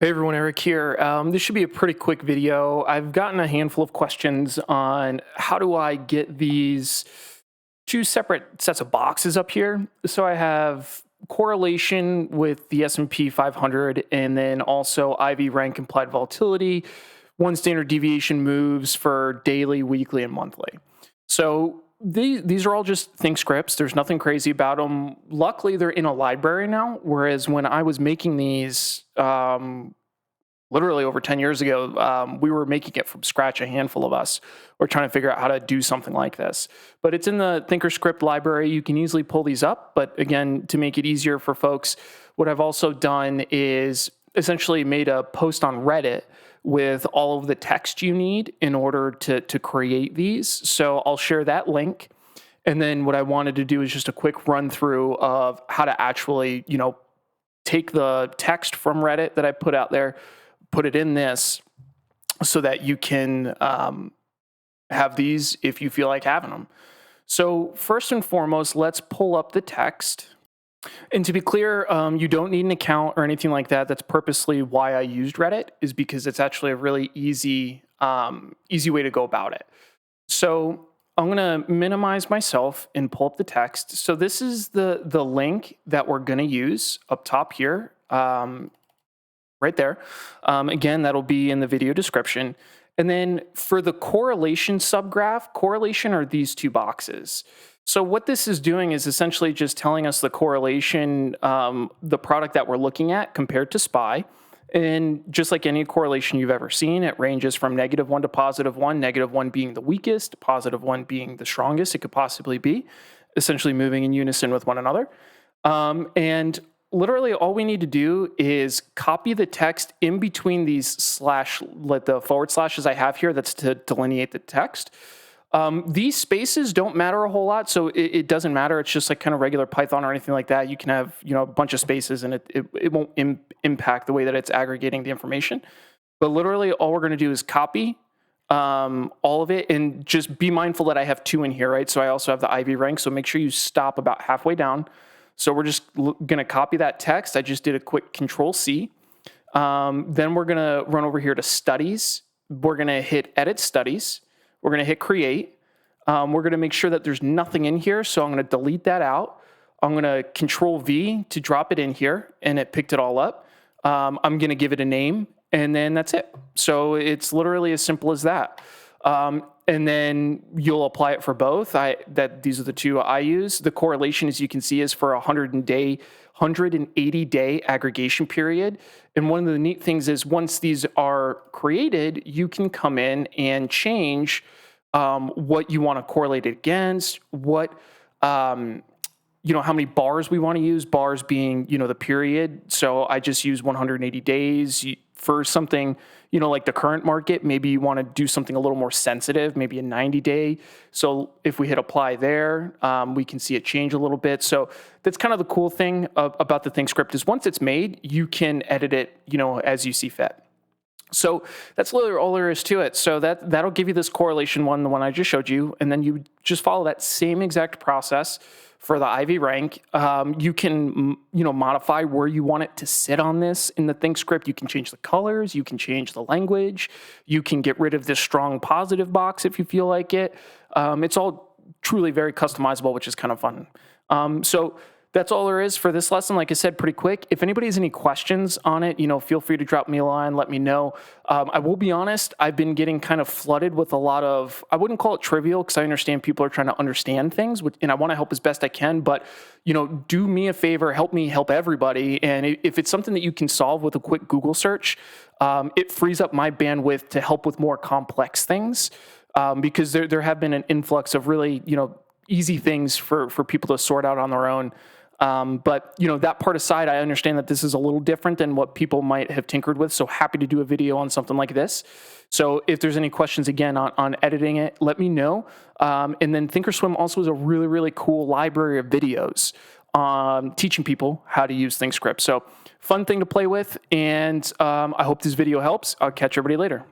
Hey everyone, Eric here. This should be a pretty quick video. I've gotten a handful of questions on how do I get these two separate sets of boxes up here. So I have correlation with the S&P 500 and then also IV rank implied volatility, one standard deviation moves for daily, weekly, and monthly. So these are all just Thinkscripts. There's nothing crazy about them. Luckily, they're in a library now, whereas when I was making these literally over 10 years ago, we were making it from scratch, a handful of us. We're trying to figure out how to do something like this. But it's in the Thinkorswim library. You can easily pull these up. But again, to make it easier for folks, what I've also done is essentially made a post on Reddit with all of the text you need in order to create these. So I'll share that link. And then what I wanted to do is just a quick run through of how to actually, take the text from Reddit that I put out there, put it in this so that you can have these if you feel like having them. So first and foremost, let's pull up the text. And to be clear, you don't need an account or anything like that. That's purposely why I used Reddit, is because it's actually a really easy way to go about it. So I'm going to minimize myself and pull up the text. So this is the link that we're going to use up top here, right there. Again, that'll be in the video description. And then for the correlation subgraph, correlation are these two boxes. So what this is doing is essentially just telling us the correlation, the product that we're looking at compared to SPY. And just like any correlation you've ever seen, it ranges from -1 to +1, -1 being the weakest, +1 being the strongest it could possibly be, essentially moving in unison with one another. And literally all we need to do is copy the text in between these the forward slashes I have here, that's to delineate the text. These spaces don't matter a whole lot, so it doesn't matter. It's just like kind of regular Python or anything like that. You can have a bunch of spaces, and it won't impact the way that it's aggregating the information. But literally, all we're going to do is copy all of it, and just be mindful that I have 2 in here, right? So I also have the IV rank. So make sure you stop about halfway down. So we're just going to copy that text. I just did a quick Control-C. Then we're going to run over here to Studies. We're going to hit Edit Studies. We're going to hit Create. We're going to make sure that there's nothing in here, so I'm going to delete that out. I'm going to Control-V to drop it in here, and it picked it all up. I'm going to give it a name, and then that's it. So it's literally as simple as that. And then you'll apply it for both. These are the 2 I use. The correlation, as you can see, is for a 180-day aggregation period. And one of the neat things is once these are created, you can come in and change what you want to correlate it against, how many bars we want to use, bars being, the period. So I just use 180 days. For something, like the current market, maybe you want to do something a little more sensitive, maybe a 90-day. So if we hit apply there, we can see it change a little bit. So that's kind of the cool thing about the Thinkscript, is once it's made, you can edit it, as you see fit. So that's literally all there is to it. So that'll give you this correlation one, the one I just showed you, and then you just follow that same exact process for the IV rank. You can, modify where you want it to sit on this in the Thinkscript. You can change the colors. You can change the language. You can get rid of this strong positive box if you feel like it. It's all truly very customizable, which is kind of fun. So that's all there is for this lesson. Like I said, pretty quick. If anybody has any questions on it, feel free to drop me a line, let me know. I will be honest, I've been getting kind of flooded with a lot of, I wouldn't call it trivial, because I understand people are trying to understand things, and I want to help as best I can, but, do me a favor, help me help everybody. And if it's something that you can solve with a quick Google search, it frees up my bandwidth to help with more complex things, because there have been an influx of really, easy things for people to sort out on their own. But that part aside, I understand that this is a little different than what people might have tinkered with. So happy to do a video on something like this. So if there's any questions, again, on editing it, let me know. And then Thinkorswim also is a really, really cool library of videos on teaching people how to use Thinkscript. So fun thing to play with. And I hope this video helps. I'll catch everybody later.